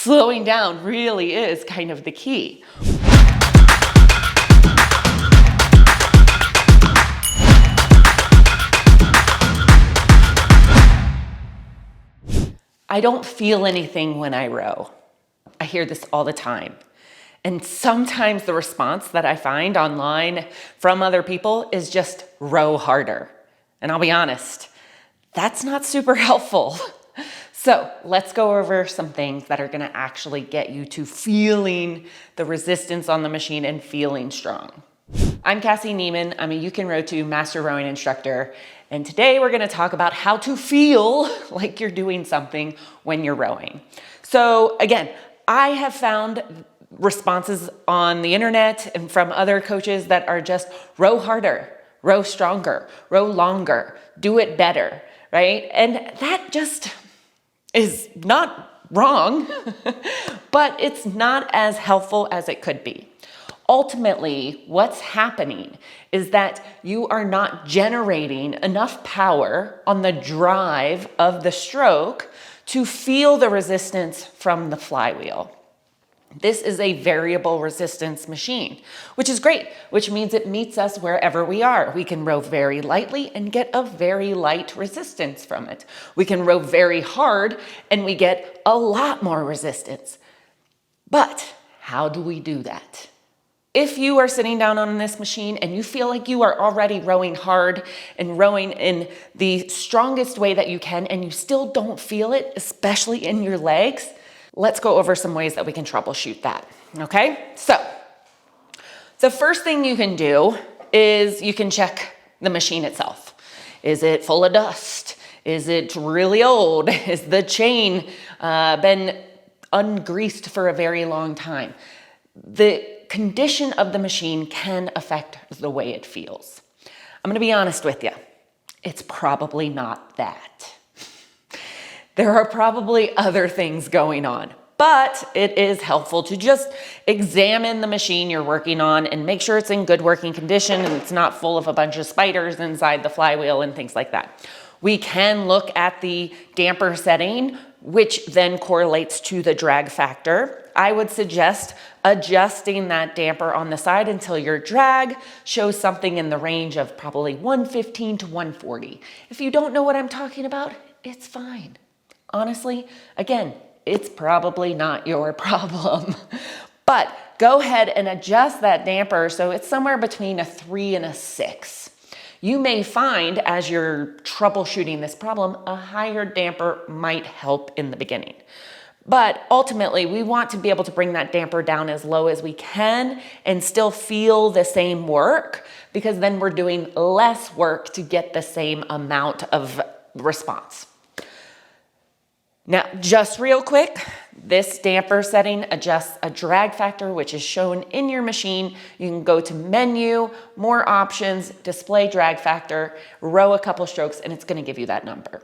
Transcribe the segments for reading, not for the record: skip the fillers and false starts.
slowing down really is kind of the key. I don't feel anything when I row. I hear this all the time. And sometimes the response that I find online from other people is just row harder. And I'll be honest, that's not super helpful. So let's go over some things that are gonna actually get you to feeling the resistance on the machine and feeling strong. I'm Cassi Neiman. I'm a You Can Row To Master Rowing Instructor. And today we're gonna talk about how to feel like you're doing something when you're rowing. So again, I have found responses on the internet and from other coaches that are just row harder, row stronger, row longer, do it better, right? And that just is not wrong, but it's not as helpful as it could be. Ultimately, what's happening is that you are not generating enough power on the drive of the stroke to feel the resistance from the flywheel. This is a variable resistance machine, which is great, which means it meets us wherever we are. We can row very lightly and get a very light resistance from it. We can row very hard and we get a lot more resistance. But how do we do that? If you are sitting down on this machine and you feel like you are already rowing hard and rowing in the strongest way that you can and you still don't feel it, especially in your legs, let's go over some ways that we can troubleshoot that, okay? So the first thing you can do is you can check the machine itself. Is it full of dust? Is it really old? Is the chain been ungreased for a very long time? The condition of the machine can affect the way it feels. I'm gonna be honest with you. It's probably not that. There are probably other things going on, but it is helpful to just examine the machine you're working on and make sure it's in good working condition and it's not full of a bunch of spiders inside the flywheel and things like that. We can look at the damper setting, which then correlates to the drag factor. I would suggest adjusting that damper on the side until your drag shows something in the range of probably 115 to 140. If you don't know what I'm talking about, it's fine. Honestly, again, it's probably not your problem. But go ahead and adjust that damper so it's somewhere between a 3 and a 6. You may find as you're troubleshooting this problem, a higher damper might help in the beginning. But ultimately, we want to be able to bring that damper down as low as we can and still feel the same work, because then we're doing less work to get the same amount of response. Now, just real quick, this damper setting adjusts a drag factor, which is shown in your machine. You can go to menu, more options, display drag factor, row a couple strokes, and it's gonna give you that number.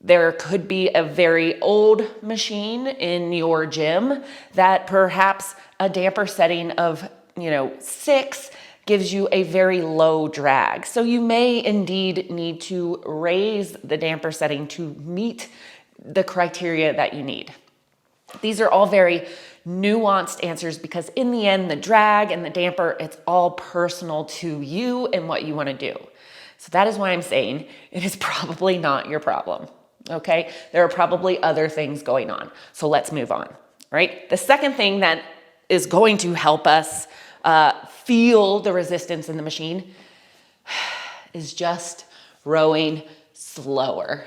There could be a very old machine in your gym that perhaps a damper setting of 6 gives you a very low drag. So you may indeed need to raise the damper setting to meet the criteria that you need. These are all very nuanced answers because in the end, the drag and the damper, it's all personal to you and what you want to do. So that is why I'm saying it is probably not your problem. Okay, there are probably other things going on. So let's move on, right? The second thing that is going to help us feel the resistance in the machine is just rowing slower.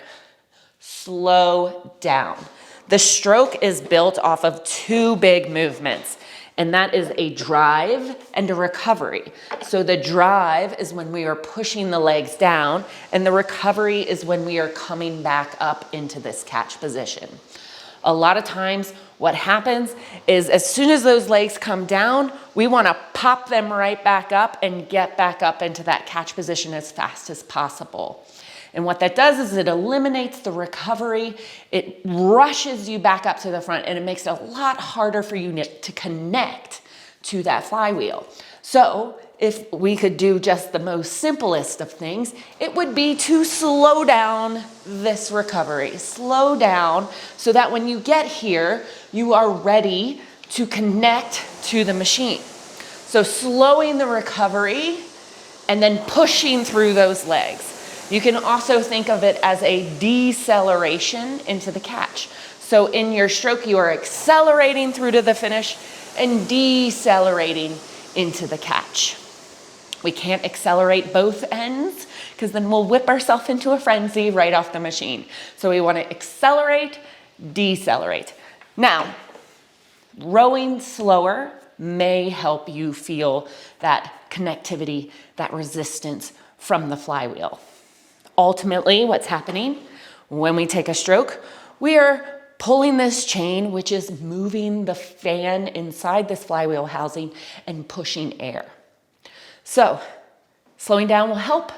Slow down. The stroke is built off of 2 big movements, and that is a drive and a recovery. So the drive is when we are pushing the legs down, and the recovery is when we are coming back up into this catch position. A lot of times what happens is as soon as those legs come down, we want to pop them right back up and get back up into that catch position as fast as possible. And what that does is it eliminates the recovery, it rushes you back up to the front, and it makes it a lot harder for you to connect to that flywheel. So if we could do just the most simplest of things, it would be to slow down this recovery. Slow down so that when you get here, you are ready to connect to the machine. So slowing the recovery and then pushing through those legs. You can also think of it as a deceleration into the catch. So in your stroke, you are accelerating through to the finish and decelerating into the catch. We can't accelerate both ends because then we'll whip ourselves into a frenzy right off the machine. So we want to accelerate, decelerate. Now, rowing slower may help you feel that connectivity, that resistance from the flywheel. Ultimately, what's happening when we take a stroke, we are pulling this chain, which is moving the fan inside this flywheel housing and pushing air. So slowing down will help,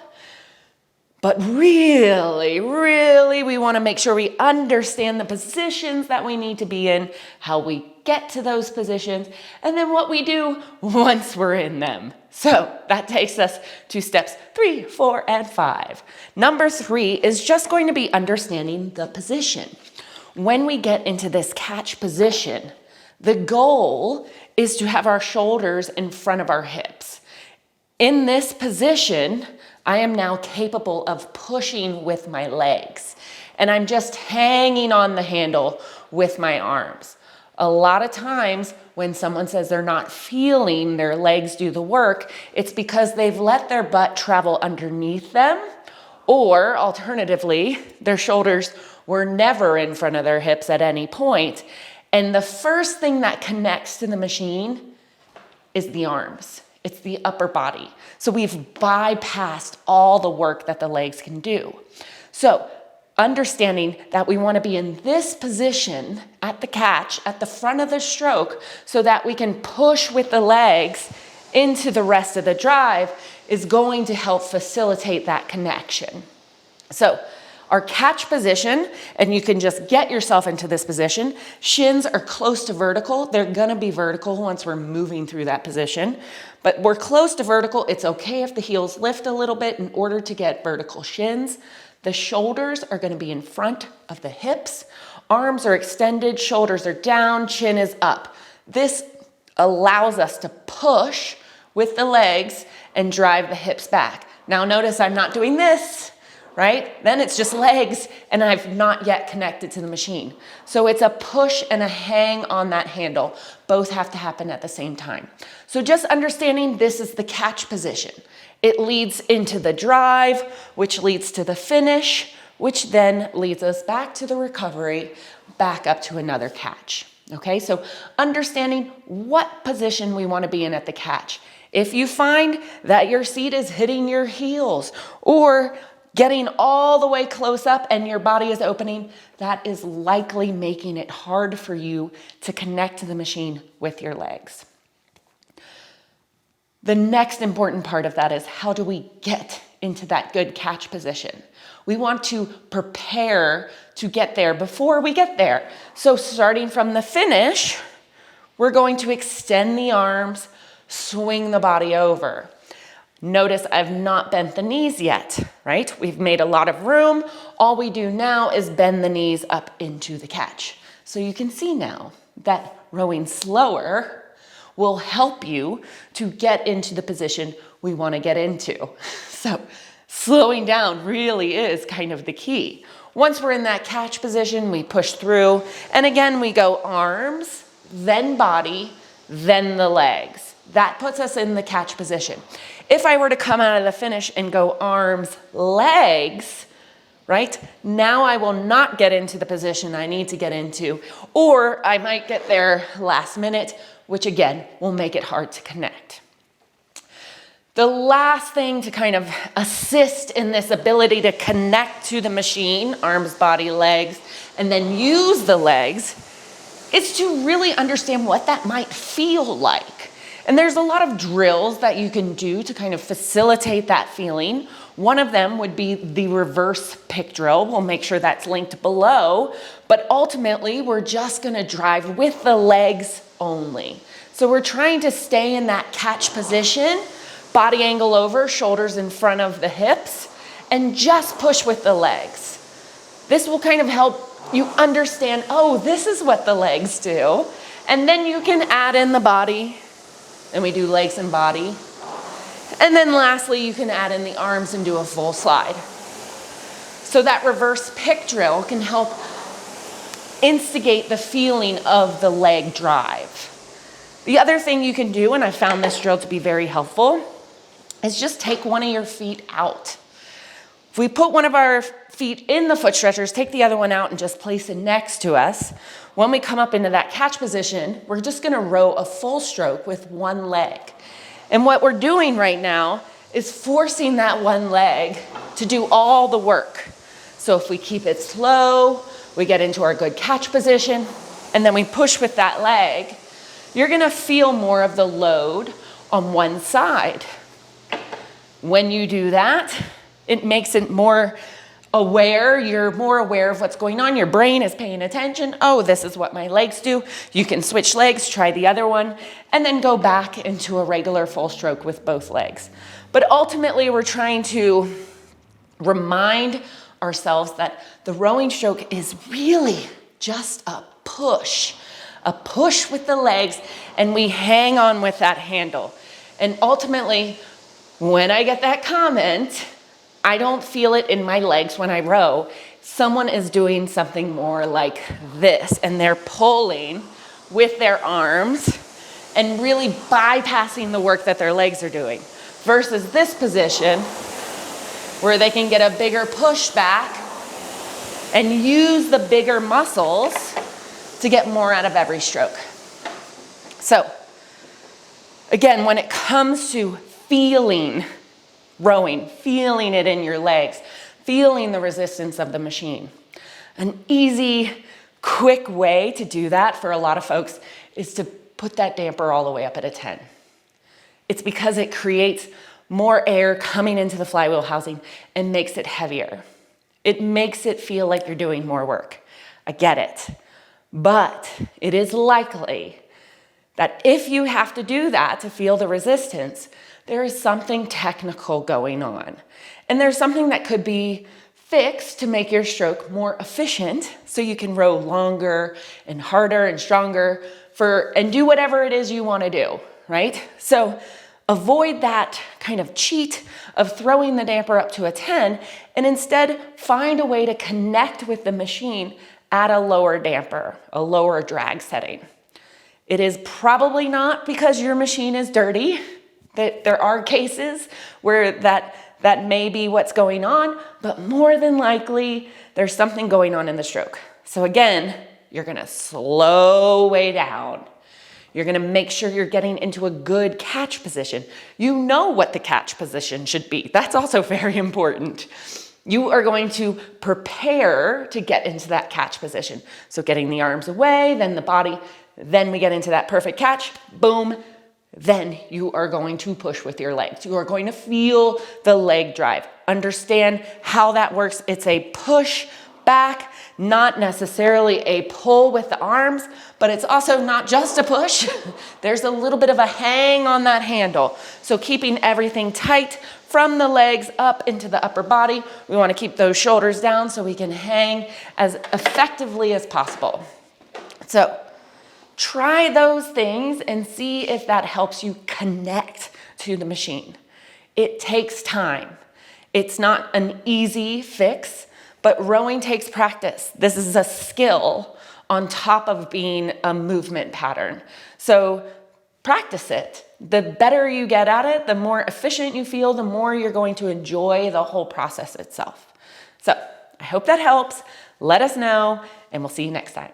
but really, we want to make sure we understand the positions that we need to be in, how we get to those positions, and then what we do once we're in them. So that takes us to steps 3, 4, and 5. Number 3 is just going to be understanding the position. When we get into this catch position, the goal is to have our shoulders in front of our hips. In this position, I am now capable of pushing with my legs, and I'm just hanging on the handle with my arms. A lot of times when someone says they're not feeling their legs do the work, it's because they've let their butt travel underneath them, or alternatively, their shoulders were never in front of their hips at any point. And the first thing that connects to the machine is the arms. It's the upper body. So we've bypassed all the work that the legs can do. So understanding that we want to be in this position at the catch, at the front of the stroke, so that we can push with the legs into the rest of the drive is going to help facilitate that connection. So our catch position, and you can just get yourself into this position. Shins are close to vertical. They're gonna be vertical once we're moving through that position, but we're close to vertical. It's okay if the heels lift a little bit in order to get vertical shins. The shoulders are gonna be in front of the hips. Arms are extended, shoulders are down, chin is up. This allows us to push with the legs and drive the hips back. Now notice I'm not doing this, right? Then it's just legs and I've not yet connected to the machine. So it's a push and a hang on that handle. Both have to happen at the same time. So just understanding this is the catch position. It leads into the drive, which leads to the finish, which then leads us back to the recovery, back up to another catch. Okay, so understanding what position we want to be in at the catch. If you find that your seat is hitting your heels or getting all the way close up and your body is opening, that is likely making it hard for you to connect to the machine with your legs. The next important part of that is how do we get into that good catch position? We want to prepare to get there before we get there. So starting from the finish, we're going to extend the arms, swing the body over. Notice I've not bent the knees yet, right? We've made a lot of room. All we do now is bend the knees up into the catch. So you can see now that rowing slower will help you to get into the position we want to get into. So slowing down really is kind of the key. Once we're in that catch position, we push through. And again, we go arms, then body, then the legs. That puts us in the catch position. If I were to come out of the finish and go arms, legs, right? Now I will not get into the position I need to get into, or I might get there last minute, which again, will make it hard to connect. The last thing to kind of assist in this ability to connect to the machine, arms, body, legs, and then use the legs, is to really understand what that might feel like. And there's a lot of drills that you can do to kind of facilitate that feeling. One of them would be the reverse pick drill. We'll make sure that's linked below, but ultimately we're just gonna drive with the legs only. So we're trying to stay in that catch position, Body angle over, shoulders in front of the hips, and just push with the legs. This will kind of help you understand, oh, this is what the legs do. And then you can add in the body, and we do legs and body. And then lastly, you can add in the arms and do a full slide. So that reverse pick drill can help instigate the feeling of the leg drive. The other thing you can do, and I found this drill to be very helpful, is just take one of your feet out. If we put one of our feet in the foot stretchers, take the other one out and just place it next to us. When we come up into that catch position, we're just gonna row a full stroke with one leg. And what we're doing right now is forcing that one leg to do all the work. So if we keep it slow, we get into our good catch position, and then we push with that leg, you're gonna feel more of the load on one side. When you do that, it makes it more aware. You're more aware of what's going on. Your brain is paying attention. Oh, this is what my legs do. You can switch legs, try the other one, and then go back into a regular full stroke with both legs. But ultimately, we're trying to remind ourselves that the rowing stroke is really just a push with the legs, and we hang on with that handle. And ultimately, when I get that comment, I don't feel it in my legs when I row. Someone is doing something more like this, and they're pulling with their arms and really bypassing the work that their legs are doing, versus this position where they can get a bigger push back and use the bigger muscles to get more out of every stroke. So again, when it comes to feeling rowing, feeling it in your legs, feeling the resistance of the machine, an easy, quick way to do that for a lot of folks is to put that damper all the way up at a 10. It's because it creates more air coming into the flywheel housing and makes it heavier. It makes it feel like you're doing more work. I get it. But it is likely that if you have to do that to feel the resistance, there is something technical going on. And there's something that could be fixed to make your stroke more efficient so you can row longer and harder and stronger and do whatever it is you want to do, right? So avoid that kind of cheat of throwing the damper up to a 10 and instead find a way to connect with the machine at a lower damper, a lower drag setting. It is probably not because your machine is dirty. That there are cases where that may be what's going on, but more than likely, there's something going on in the stroke. So again, you're gonna slow way down. You're gonna make sure you're getting into a good catch position. You know what the catch position should be. That's also very important. You are going to prepare to get into that catch position. So getting the arms away, then the body, then we get into that perfect catch, boom. Then you are going to push with your legs. You are going to feel the leg drive. Understand how that works. It's a push back, not necessarily a pull with the arms, but it's also not just a push. There's a little bit of a hang on that handle. So keeping everything tight from the legs up into the upper body. We want to keep those shoulders down so we can hang as effectively as possible. So try those things and see if that helps you connect to the machine. It takes time. It's not an easy fix, but rowing takes practice. This is a skill on top of being a movement pattern. So practice it. The better you get at it, the more efficient you feel, the more you're going to enjoy the whole process itself. So I hope that helps. Let us know, and we'll see you next time.